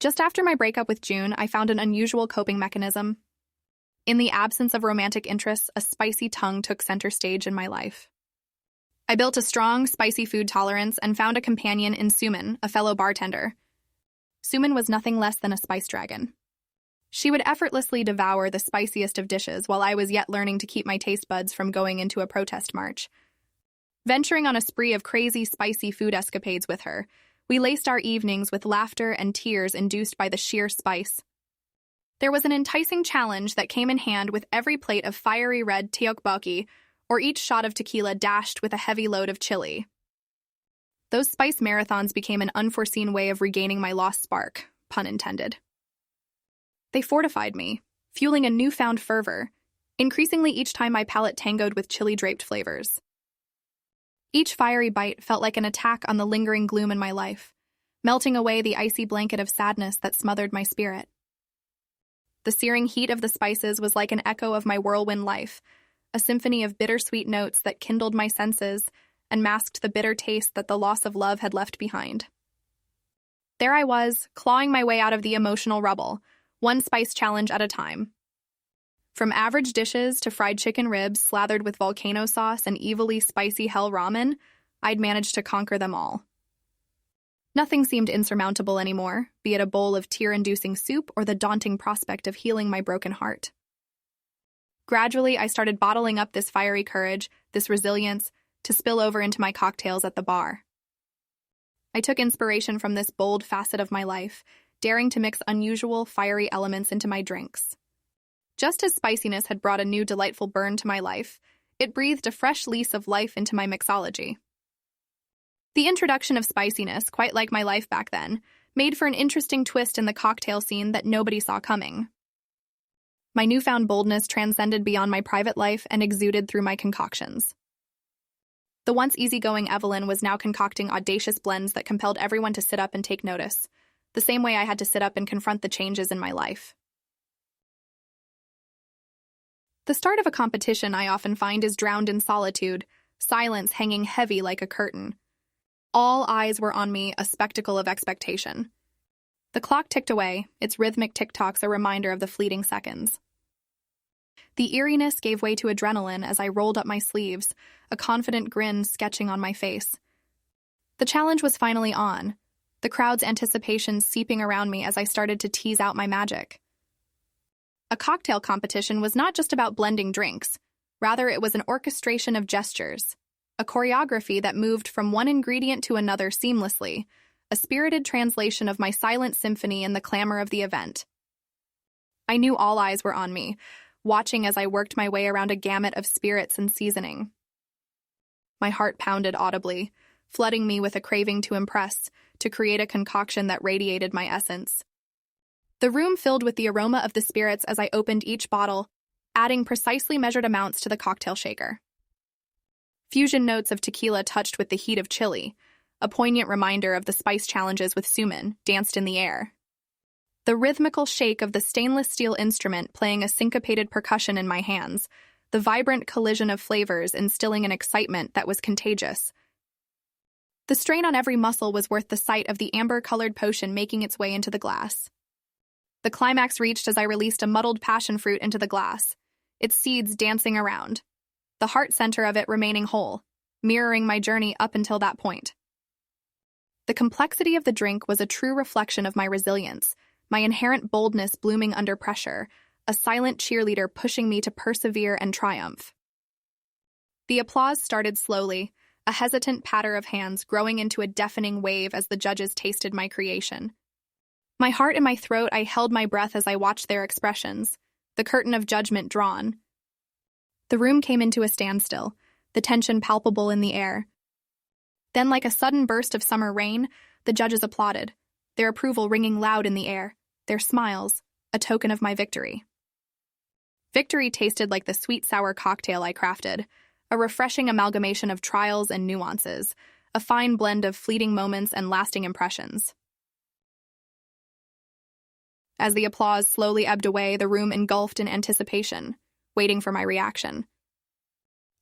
Just after my breakup with June, I found an unusual coping mechanism. In the absence of romantic interests, a spicy tongue took center stage in my life. I built a strong, spicy food tolerance and found a companion in Suman, a fellow bartender. Suman was nothing less than a spice dragon. She would effortlessly devour the spiciest of dishes while I was yet learning to keep my taste buds from going into a protest march. Venturing on a spree of crazy, spicy food escapades with her, we laced our evenings with laughter and tears induced by the sheer spice. There was an enticing challenge that came in hand with every plate of fiery red tteokbokki, or each shot of tequila dashed with a heavy load of chili. Those spice marathons became an unforeseen way of regaining my lost spark, pun intended. They fortified me, fueling a newfound fervor, increasingly each time my palate tangoed with chili-draped flavors. Each fiery bite felt like an attack on the lingering gloom in my life, melting away the icy blanket of sadness that smothered my spirit. The searing heat of the spices was like an echo of my whirlwind life, a symphony of bittersweet notes that kindled my senses and masked the bitter taste that the loss of love had left behind. There I was, clawing my way out of the emotional rubble, one spice challenge at a time. From average dishes to fried chicken ribs slathered with volcano sauce and evilly spicy hell ramen, I'd managed to conquer them all. Nothing seemed insurmountable anymore, be it a bowl of tear-inducing soup or the daunting prospect of healing my broken heart. Gradually, I started bottling up this fiery courage, this resilience, to spill over into my cocktails at the bar. I took inspiration from this bold facet of my life, daring to mix unusual, fiery elements into my drinks. Just as spiciness had brought a new delightful burn to my life, it breathed a fresh lease of life into my mixology. The introduction of spiciness, quite like my life back then, made for an interesting twist in the cocktail scene that nobody saw coming. My newfound boldness transcended beyond my private life and exuded through my concoctions. The once easygoing Evelyn was now concocting audacious blends that compelled everyone to sit up and take notice, the same way I had to sit up and confront the changes in my life. The start of a competition, I often find, is drowned in solitude, silence hanging heavy like a curtain. All eyes were on me, a spectacle of expectation. The clock ticked away, its rhythmic tick-tocks a reminder of the fleeting seconds. The eeriness gave way to adrenaline as I rolled up my sleeves, a confident grin sketching on my face. The challenge was finally on, the crowd's anticipation seeping around me as I started to tease out my magic. A cocktail competition was not just about blending drinks. Rather, it was an orchestration of gestures, a choreography that moved from one ingredient to another seamlessly, a spirited translation of my silent symphony in the clamor of the event. I knew all eyes were on me, watching as I worked my way around a gamut of spirits and seasoning. My heart pounded audibly, flooding me with a craving to impress, to create a concoction that radiated my essence. The room filled with the aroma of the spirits as I opened each bottle, adding precisely measured amounts to the cocktail shaker. Fusion notes of tequila touched with the heat of chili, a poignant reminder of the spice challenges with Suman, danced in the air. The rhythmical shake of the stainless steel instrument playing a syncopated percussion in my hands, the vibrant collision of flavors instilling an excitement that was contagious. The strain on every muscle was worth the sight of the amber-colored potion making its way into the glass. The climax reached as I released a muddled passion fruit into the glass, its seeds dancing around, the heart center of it remaining whole, mirroring my journey up until that point. The complexity of the drink was a true reflection of my resilience, my inherent boldness blooming under pressure, a silent cheerleader pushing me to persevere and triumph. The applause started slowly, a hesitant patter of hands growing into a deafening wave as the judges tasted my creation. My heart in my throat, I held my breath as I watched their expressions, the curtain of judgment drawn. The room came into a standstill, the tension palpable in the air. Then, like a sudden burst of summer rain, the judges applauded, their approval ringing loud in the air, their smiles, a token of my victory. Victory tasted like the sweet-sour cocktail I crafted, a refreshing amalgamation of trials and nuances, a fine blend of fleeting moments and lasting impressions. As the applause slowly ebbed away, the room engulfed in anticipation, waiting for my reaction.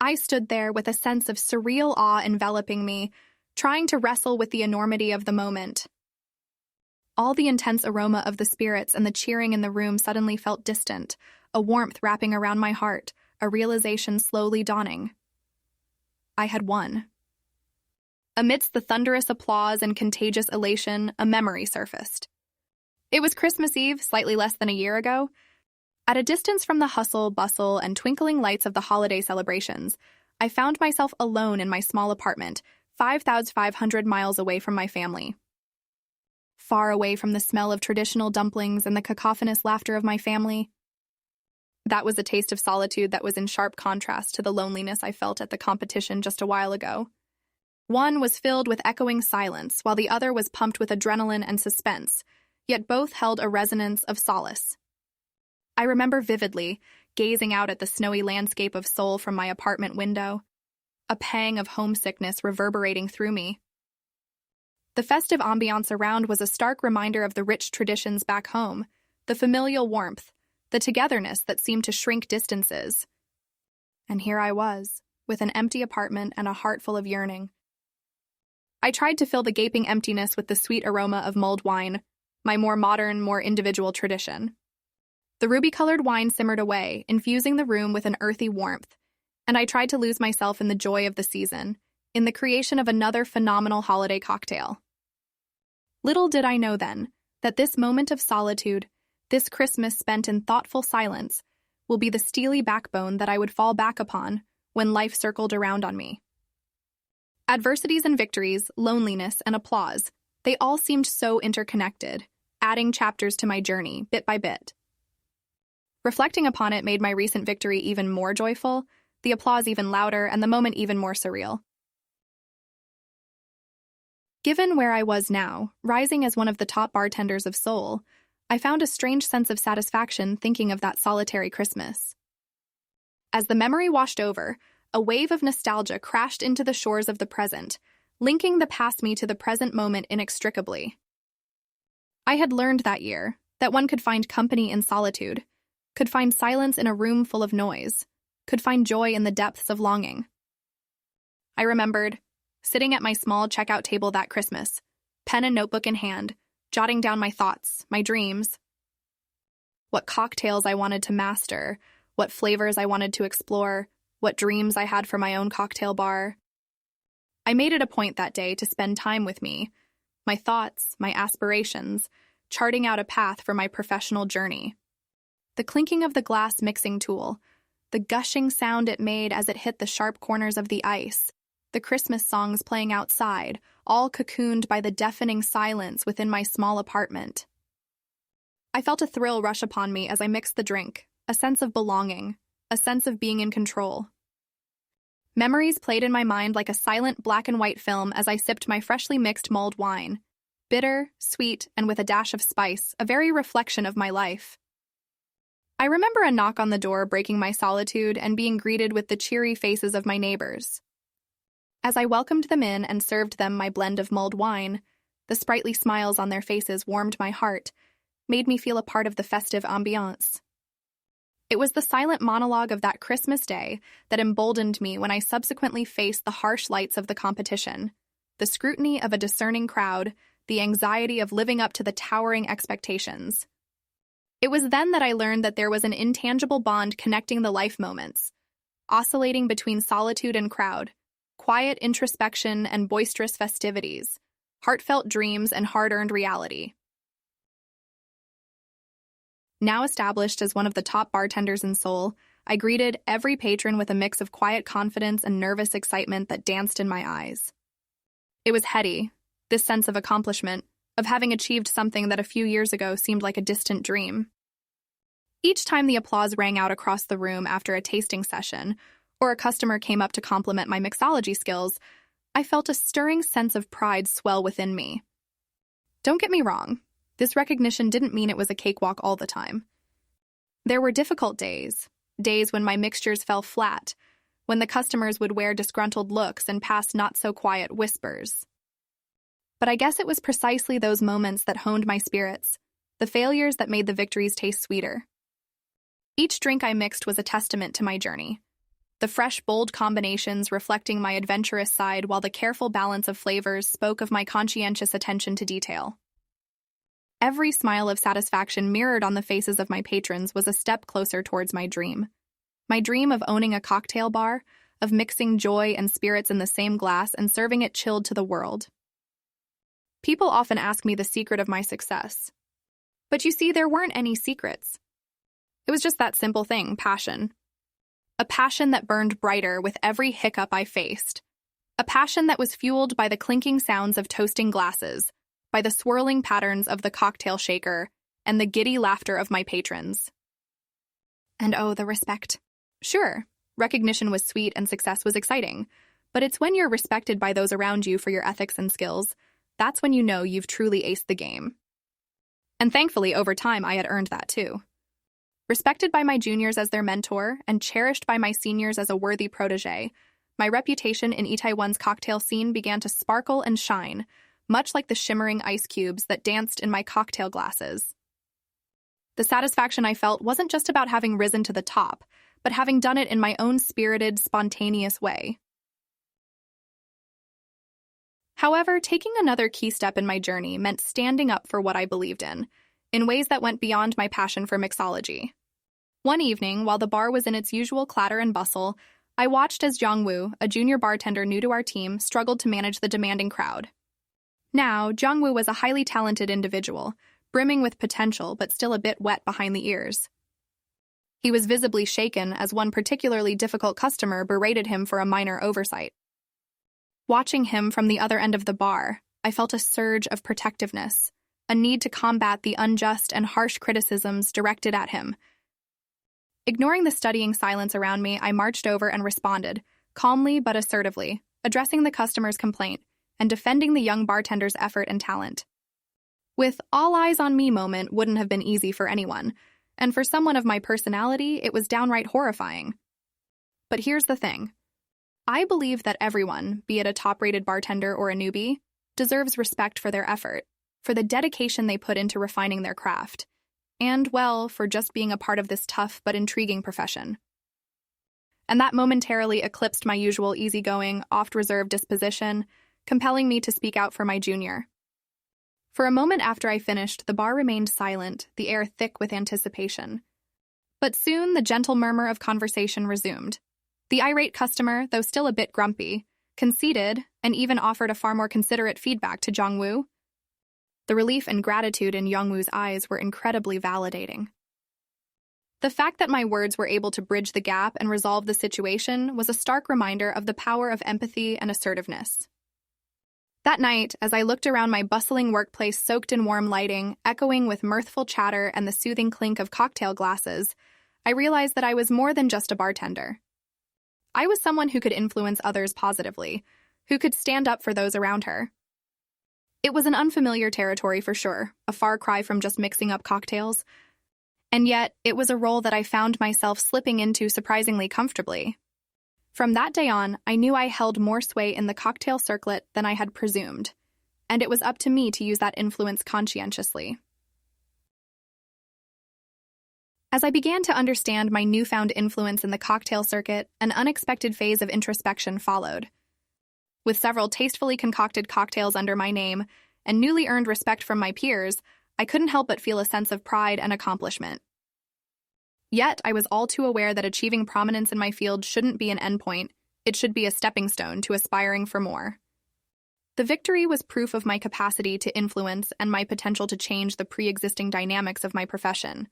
I stood there with a sense of surreal awe enveloping me, trying to wrestle with the enormity of the moment. All the intense aroma of the spirits and the cheering in the room suddenly felt distant, a warmth wrapping around my heart, a realization slowly dawning. I had won. Amidst the thunderous applause and contagious elation, a memory surfaced. It was Christmas Eve, slightly less than a year ago. At a distance from the hustle, bustle, and twinkling lights of the holiday celebrations, I found myself alone in my small apartment, 5,500 miles away from my family. Far away from the smell of traditional dumplings and the cacophonous laughter of my family. That was a taste of solitude that was in sharp contrast to the loneliness I felt at the competition just a while ago. One was filled with echoing silence, while the other was pumped with adrenaline and suspense, yet both held a resonance of solace. I remember vividly gazing out at the snowy landscape of Seoul from my apartment window, a pang of homesickness reverberating through me. The festive ambiance around was a stark reminder of the rich traditions back home, the familial warmth, the togetherness that seemed to shrink distances. And here I was, with an empty apartment and a heart full of yearning. I tried to fill the gaping emptiness with the sweet aroma of mulled wine, my more modern, more individual tradition. The ruby-colored wine simmered away, infusing the room with an earthy warmth, and I tried to lose myself in the joy of the season, in the creation of another phenomenal holiday cocktail. Little did I know then that this moment of solitude, this Christmas spent in thoughtful silence, will be the steely backbone that I would fall back upon when life circled around on me. Adversities and victories, loneliness and applause, they all seemed so interconnected, adding chapters to my journey, bit by bit. Reflecting upon it made my recent victory even more joyful, the applause even louder, and the moment even more surreal. Given where I was now, rising as one of the top bartenders of Seoul, I found a strange sense of satisfaction thinking of that solitary Christmas. As the memory washed over, a wave of nostalgia crashed into the shores of the present, linking the past me to the present moment inextricably. I had learned that year that one could find company in solitude, could find silence in a room full of noise, could find joy in the depths of longing. I remembered, sitting at my small checkout table that Christmas, pen and notebook in hand, jotting down my thoughts, my dreams. What cocktails I wanted to master, what flavors I wanted to explore, what dreams I had for my own cocktail bar. I made it a point that day to spend time with me, my thoughts, my aspirations, charting out a path for my professional journey. The clinking of the glass mixing tool, the gushing sound it made as it hit the sharp corners of the ice, the Christmas songs playing outside, all cocooned by the deafening silence within my small apartment. I felt a thrill rush upon me as I mixed the drink, a sense of belonging, a sense of being in control. Memories played in my mind like a silent black and white film as I sipped my freshly mixed mulled wine. Bitter, sweet, and with a dash of spice, a very reflection of my life. I remember a knock on the door breaking my solitude and being greeted with the cheery faces of my neighbors. As I welcomed them in and served them my blend of mulled wine, the sprightly smiles on their faces warmed my heart, made me feel a part of the festive ambiance. It was the silent monologue of that Christmas day that emboldened me when I subsequently faced the harsh lights of the competition, the scrutiny of a discerning crowd, the anxiety of living up to the towering expectations. It was then that I learned that there was an intangible bond connecting the life moments, oscillating between solitude and crowd, quiet introspection and boisterous festivities, heartfelt dreams and hard-earned reality. Now established as one of the top bartenders in Seoul, I greeted every patron with a mix of quiet confidence and nervous excitement that danced in my eyes. It was heady, this sense of accomplishment, of having achieved something that a few years ago seemed like a distant dream. Each time the applause rang out across the room after a tasting session, or a customer came up to compliment my mixology skills, I felt a stirring sense of pride swell within me. Don't get me wrong. This recognition didn't mean it was a cakewalk all the time. There were difficult days when my mixtures fell flat, when the customers would wear disgruntled looks and pass not-so-quiet whispers. But I guess it was precisely those moments that honed my spirits, the failures that made the victories taste sweeter. Each drink I mixed was a testament to my journey, the fresh, bold combinations reflecting my adventurous side while the careful balance of flavors spoke of my conscientious attention to detail. Every smile of satisfaction mirrored on the faces of my patrons was a step closer towards my dream. My dream of owning a cocktail bar, of mixing joy and spirits in the same glass and serving it chilled to the world. People often ask me the secret of my success. But you see, there weren't any secrets. It was just that simple thing, passion. A passion that burned brighter with every hiccup I faced. A passion that was fueled by the clinking sounds of toasting glasses, by the swirling patterns of the cocktail shaker, and the giddy laughter of my patrons. And oh, the respect. Sure, recognition was sweet and success was exciting, but it's when you're respected by those around you for your ethics and skills, that's when you know you've truly aced the game. And thankfully, over time, I had earned that too. Respected by my juniors as their mentor and cherished by my seniors as a worthy protege, my reputation in Itaewon's cocktail scene began to sparkle and shine, much like the shimmering ice cubes that danced in my cocktail glasses. The satisfaction I felt wasn't just about having risen to the top, but having done it in my own spirited, spontaneous way. However, taking another key step in my journey meant standing up for what I believed in ways that went beyond my passion for mixology. One evening, while the bar was in its usual clatter and bustle, I watched as Jongwoo, a junior bartender new to our team, struggled to manage the demanding crowd. Now, Jongwoo was a highly talented individual, brimming with potential but still a bit wet behind the ears. He was visibly shaken as one particularly difficult customer berated him for a minor oversight. Watching him from the other end of the bar, I felt a surge of protectiveness, a need to combat the unjust and harsh criticisms directed at him. Ignoring the studying silence around me, I marched over and responded, calmly but assertively, addressing the customer's complaint and defending the young bartender's effort and talent. With all eyes on me moment wouldn't have been easy for anyone, and for someone of my personality, it was downright horrifying. But here's the thing. I believe that everyone, be it a top-rated bartender or a newbie, deserves respect for their effort, for the dedication they put into refining their craft, and, well, for just being a part of this tough but intriguing profession. And that momentarily eclipsed my usual easygoing, oft-reserved disposition, compelling me to speak out for my junior. For a moment after I finished, the bar remained silent, the air thick with anticipation. But soon the gentle murmur of conversation resumed. The irate customer, though still a bit grumpy, conceded and even offered a far more considerate feedback to Jongwoo. The relief and gratitude in Jongwoo's eyes were incredibly validating. The fact that my words were able to bridge the gap and resolve the situation was a stark reminder of the power of empathy and assertiveness. That night, as I looked around my bustling workplace soaked in warm lighting, echoing with mirthful chatter and the soothing clink of cocktail glasses, I realized that I was more than just a bartender. I was someone who could influence others positively, who could stand up for those around her. It was an unfamiliar territory for sure, a far cry from just mixing up cocktails. And yet, it was a role that I found myself slipping into surprisingly comfortably. From that day on, I knew I held more sway in the cocktail circlet than I had presumed, and it was up to me to use that influence conscientiously. As I began to understand my newfound influence in the cocktail circuit, an unexpected phase of introspection followed. With several tastefully concocted cocktails under my name and newly earned respect from my peers, I couldn't help but feel a sense of pride and accomplishment. Yet, I was all too aware that achieving prominence in my field shouldn't be an endpoint, it should be a stepping stone to aspiring for more. The victory was proof of my capacity to influence and my potential to change the pre-existing dynamics of my profession,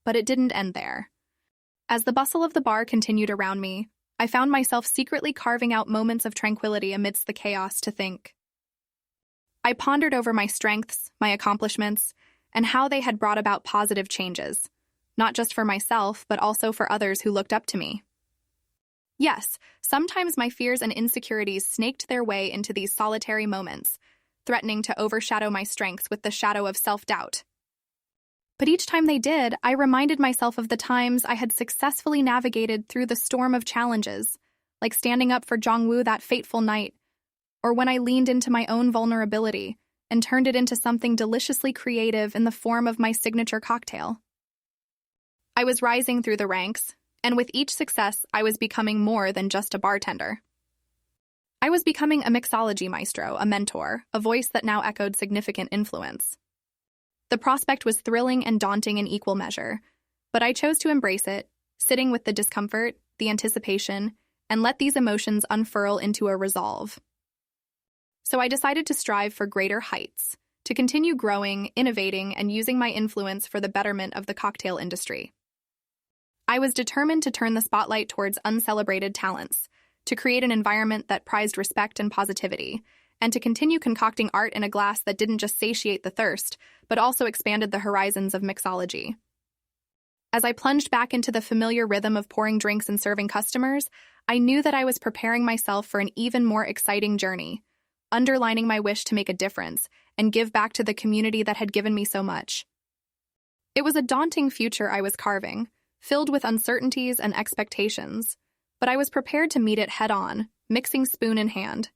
but it didn't end there. As the bustle of the bar continued around me, I found myself secretly carving out moments of tranquility amidst the chaos to think. I pondered over my strengths, my accomplishments, and how they had brought about positive changes, not just for myself, but also for others who looked up to me. Yes, sometimes my fears and insecurities snaked their way into these solitary moments, threatening to overshadow my strengths with the shadow of self-doubt. But each time they did, I reminded myself of the times I had successfully navigated through the storm of challenges, like standing up for Jongwoo that fateful night, or when I leaned into my own vulnerability and turned it into something deliciously creative in the form of my signature cocktail. I was rising through the ranks, and with each success, I was becoming more than just a bartender. I was becoming a mixology maestro, a mentor, a voice that now echoed significant influence. The prospect was thrilling and daunting in equal measure, but I chose to embrace it, sitting with the discomfort, the anticipation, and let these emotions unfurl into a resolve. So I decided to strive for greater heights, to continue growing, innovating, and using my influence for the betterment of the cocktail industry. I was determined to turn the spotlight towards uncelebrated talents, to create an environment that prized respect and positivity, and to continue concocting art in a glass that didn't just satiate the thirst, but also expanded the horizons of mixology. As I plunged back into the familiar rhythm of pouring drinks and serving customers, I knew that I was preparing myself for an even more exciting journey, underlining my wish to make a difference and give back to the community that had given me so much. It was a daunting future I was carving, filled with uncertainties and expectations, but I was prepared to meet it head-on, mixing spoon in hand.